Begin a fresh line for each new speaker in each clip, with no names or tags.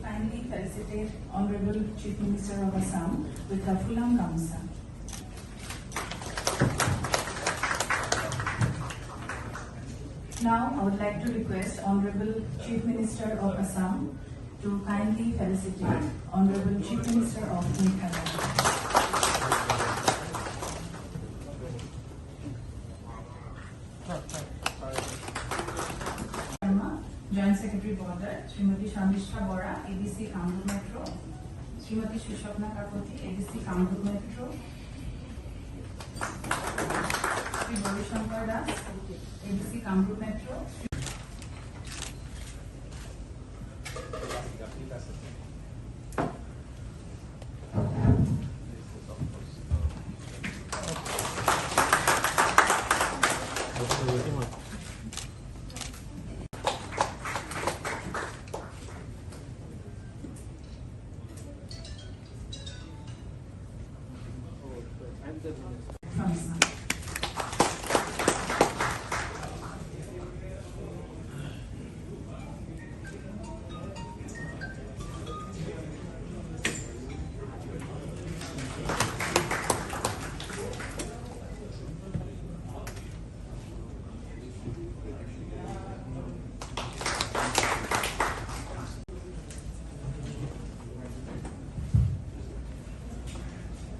kindly felicitate Honorable Chief Minister of Assam with the Fulam Gamsa. Now, I would like to request Honorable Chief Minister of Assam to kindly felicitate Honorable Chief Minister of Meghalaya. Joint Secretary Border, Srimati Shamishra Bora, ABC Kamruk Metro, Srimati Sushopna Kakoti, ABC Kamruk Metro, Sri Borishankar Das, ABC Kamruk Metro. From Assam.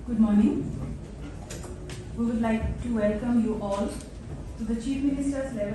Good morning. We would like to welcome you all to the Chief Minister's level